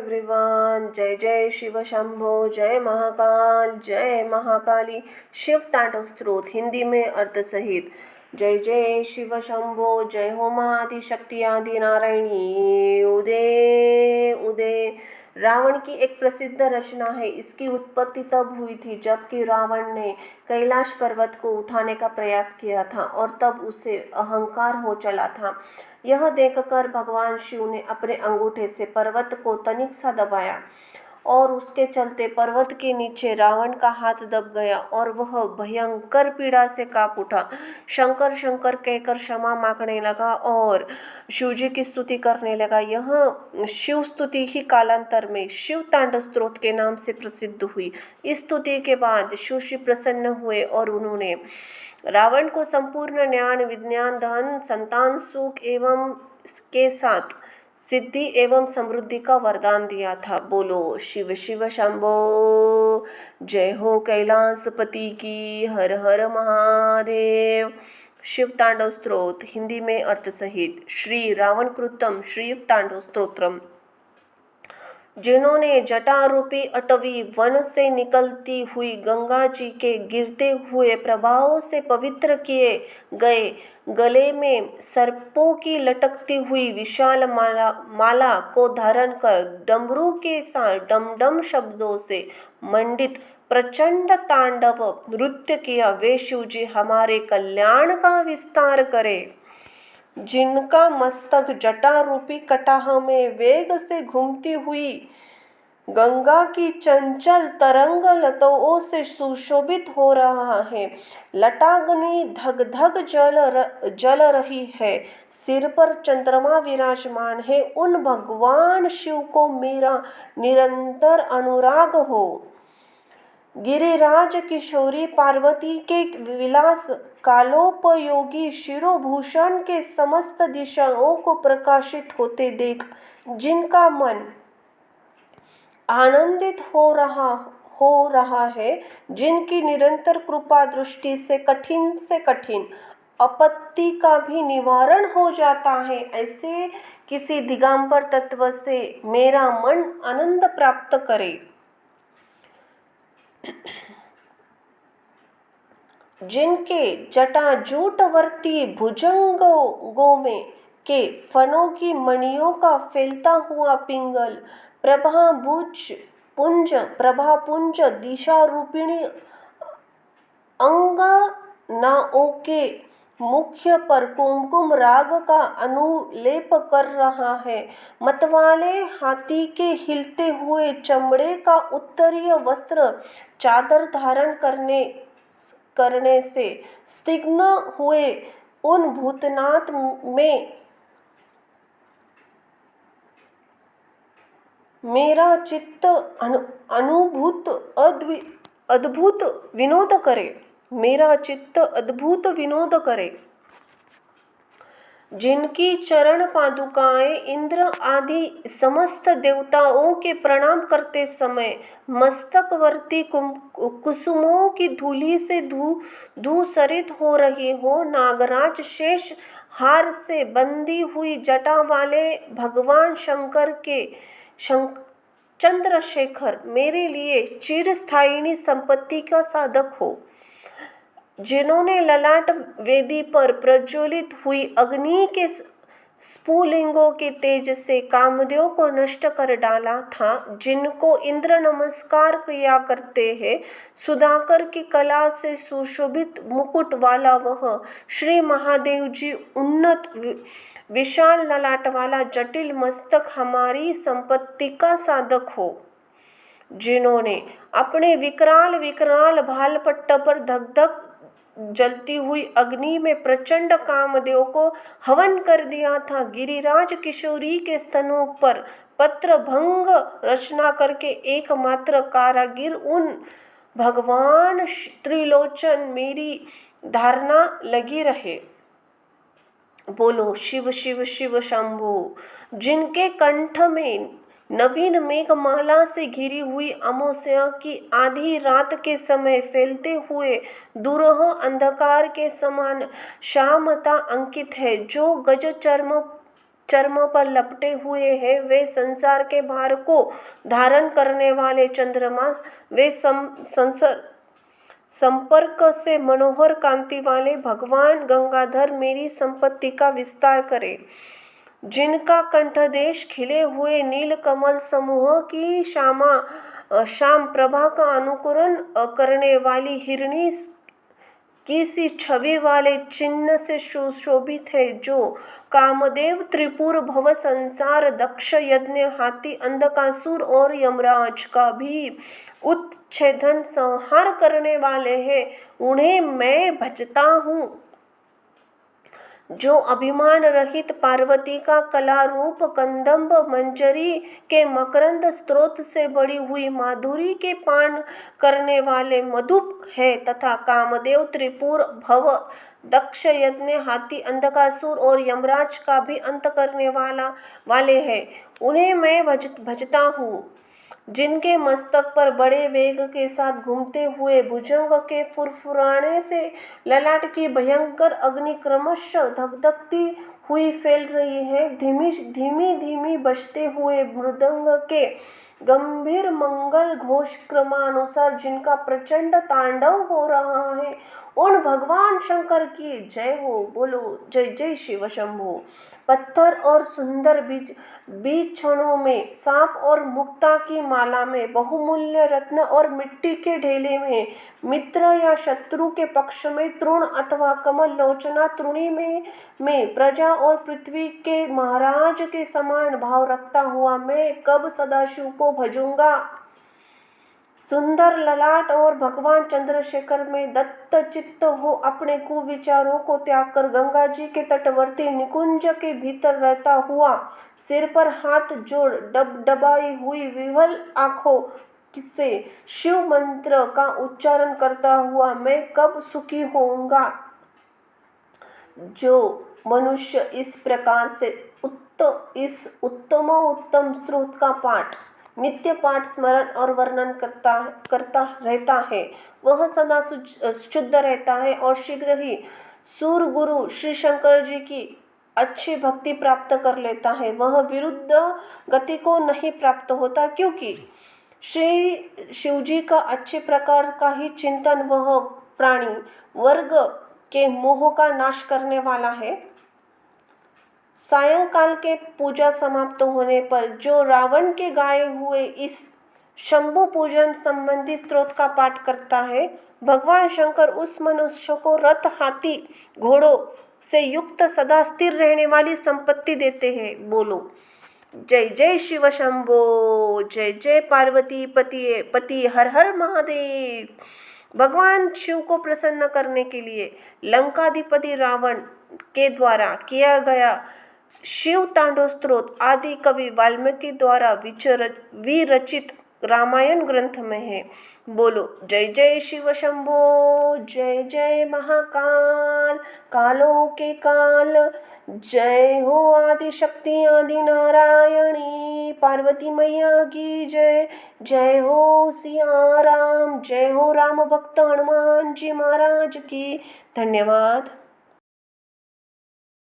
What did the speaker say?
Everyone. जय जय शिव शंभो, जय महाकाल, जय महाकाली। शिव तांडव स्तोत्र हिंदी में अर्थ सहित। जय जय शिव शंभो, जय हो माँ आदि शक्ति आदि नारायणी उदय उदय। रावण की एक प्रसिद्ध रचना है। इसकी उत्पत्ति तब हुई थी जबकि रावण ने कैलाश पर्वत को उठाने का प्रयास किया था और तब उसे अहंकार हो चला था। यह देखकर भगवान शिव ने अपने अंगूठे से पर्वत को तनिक सा दबाया और उसके चलते पर्वत के नीचे रावण का हाथ दब गया और वह भयंकर पीड़ा से कांप उठा। शंकर शंकर कहकर क्षमा मांगने लगा और शिवजी की स्तुति करने लगा। यह शिव स्तुति ही कालांतर में शिव तांडव स्तोत्र के नाम से प्रसिद्ध हुई। इस स्तुति के बाद शिव जी प्रसन्न हुए और उन्होंने रावण को संपूर्ण ज्ञान विज्ञान धन संतान सुख एवं के साथ सिद्धि एवं समृद्धि का वरदान दिया था। बोलो शिव शिव शंभो, जय हो कैलाशपति की, हर हर महादेव। शिव तांडव स्तोत्र हिंदी में अर्थ सहित। श्री रावण कृतम शिव तांडव स्तोत्रम। जिन्होंने जटारूपी अटवी वन से निकलती हुई गंगा जी के गिरते हुए प्रभावों से पवित्र किए गए गले में सर्पों की लटकती हुई विशाल माला को धारण कर डमरू के साथ डमडम शब्दों से मंडित प्रचंड तांडव नृत्य किया, वे शिवजी हमारे कल्याण का विस्तार करे। जिनका मस्तक जटा रूपी कटाह में वेग से घूमती हुई गंगा की चंचल तरंग लताओं से सुशोभित हो रहा है, लटाग्नि धग धग जल रही है, सिर पर चंद्रमा विराजमान है, उन भगवान शिव को मेरा निरंतर अनुराग हो। गिरिराज किशोरी पार्वती के विलास कालोपयोगी शिरोभूषण के समस्त दिशाओं को प्रकाशित होते देख जिनका मन आनंदित हो रहा है, जिनकी निरंतर कृपा दृष्टि से कठिन आपत्ति का भी निवारण हो जाता है, ऐसे किसी दिगंबर तत्व से मेरा मन आनंद प्राप्त करे। जिनके जटाजूटवर्ती भुजंगों में के फनों की मणियों का फैलता हुआ पिंगल प्रभापुंज दिशा रूपिणी अंगनाओं के मुख्य पर कुमकुम राग का अनुलेप कर रहा है, मतवाले हाथी के हिलते हुए चमड़े का उत्तरीय वस्त्र चादर धारण करने से स्निग्ध हुए उन भूतनाथ में मेरा चित्त अद्भुत विनोद करे। जिनकी चरण पादुकाएं इंद्र आदि समस्त देवताओं के प्रणाम करते समय मस्तकवर्ती कुसुमों की धूलि से धूसरित हो रही हो, नागराज शेष हार से बंधी हुई जटा वाले भगवान शंकर के चंद्रशेखर मेरे लिए चिरस्थायिनी संपत्ति का साधक हो। जिन्होंने ललाट वेदी पर प्रज्वलित हुई अग्नि के स्फुलिंगों के तेज से कामदेव को नष्ट कर डाला था, जिनको इंद्र नमस्कार किया करते हैं, सुधाकर की कला से सुशोभित मुकुट वाला वह श्री महादेव जी उन्नत विशाल ललाट वाला जटिल मस्तक हमारी संपत्ति का साधक हो। जिन्होंने अपने विकराल भालपट्ट पर धक धक जलती हुई अग्नि में प्रचंड कामदेव को हवन कर दिया था, गिरिराज किशोरी के स्तनों पर पत्र भंग रचना करके एकमात्र कारागिर उन भगवान त्रिलोचन मेरी धारणा लगी रहे। बोलो शिव शिव शिव शंभो। जिनके कंठ में नवीन मेघमाला से घिरी हुई अमावस्या की आधी रात के समय फैलते हुए दूरह अंधकार के समान श्यामता अंकित है, जो गज चर्म चर्म पर लपटे हुए हैं। वे संसार के भार को धारण करने वाले चंद्रमा, वे संपर्क से मनोहर कांति वाले भगवान गंगाधर मेरी संपत्ति का विस्तार करे। जिनका कंठदेश खिले हुए नील कमल समूह की शाम प्रभा का अनुकरण करने वाली हिरणी की सी छवि वाले चिन्ह से सुशोभित है। जो कामदेव, त्रिपुर, भव संसार, दक्ष यज्ञ, हाथी, अंधकासुर और यमराज का भी उच्छेदन संहार करने वाले हैं, उन्हें मैं भजता हूँ। जो अभिमान रहित पार्वती का कला रूप कंदम्ब मंजरी के मकरंद स्रोत से बड़ी हुई माधुरी के पान करने वाले मधुप है, तथा कामदेव, त्रिपुर, भव, दक्ष यज्ञ, हाथी, अंधकासुर और यमराज का भी अंत करने वाले हैं, उन्हें मैं भजता हूँ। जिनके मस्तक पर बड़े वेग के साथ घूमते हुए भुजंग के फुरफुराने से ललाट की भयंकर अग्नि क्रमशः धधकती हुई फैल रही है। धीमी धीमी बजते हुए मृदंग के गंभीर मंगल घोष क्रमानुसार जिनका प्रचंड तांडव हो रहा है, उन भगवान शंकर की जय हो। बोलो जय जय शिव शंभो। पत्थर और सुंदर बीज क्षणों में, सांप और मुक्ता की माला में, बहुमूल्य रत्न और मिट्टी के ढेले में, मित्र या शत्रु के पक्ष में तृण अथवा कमल लोचना तृणी में प्रजा और पृथ्वी के महाराज के समान भाव रखता हुआ मैं कब सदाशिव को भजूंगा। सुंदर ललाट और भगवान चंद्रशेखर में दत्त चित्त हो अपने कुविचारों को त्याग कर गंगा जी के तटवर्ती निकुंज के भीतर रहता हुआ, सिर पर हाथ जोड़ डबडबाई हुई विह्वल आंखों से शिव मंत्र का उच्चारण करता हुआ मैं कब सुखी होऊंगा। जो मनुष्य इस प्रकार से इस उत्तम स्रोत का पाठ नित्य पाठ स्मरण और वर्णन करता रहता है, वह सदा शुद्ध रहता है और शीघ्र ही सूर गुरु श्री शंकर जी की अच्छी भक्ति प्राप्त कर लेता है। वह विरुद्ध गति को नहीं प्राप्त होता, क्योंकि श्री शिवजी का अच्छे प्रकार का ही चिंतन वह प्राणी वर्ग के मोह का नाश करने वाला है। सायंकाल के पूजा समाप्त होने पर जो रावण के गाए हुए इस शंभु पूजन संबंधी स्तोत्र का पाठ करता है, भगवान शंकर उस मनुष्य को रथ, हाथी, घोड़ों से युक्त सदा स्थिर रहने वाली संपत्ति देते हैं। बोलो जय जय शिव शंभो। जय जय पार्वती पति हर हर महादेव। भगवान शिव को प्रसन्न करने के लिए लंकाधिपति रावण के द्वारा किया गया शिव तांडव स्तोत्र आदि कवि वाल्मीकि द्वारा विरचित रामायण ग्रंथ में है। बोलो जय जय शिव शंभो। जय जय महाकाल, कालों के काल। जय हो आदि शक्ति आदि नारायणी, पार्वती मैया की जय। जय हो सिया राम, जय हो राम भक्त हनुमान जी महाराज की। धन्यवाद।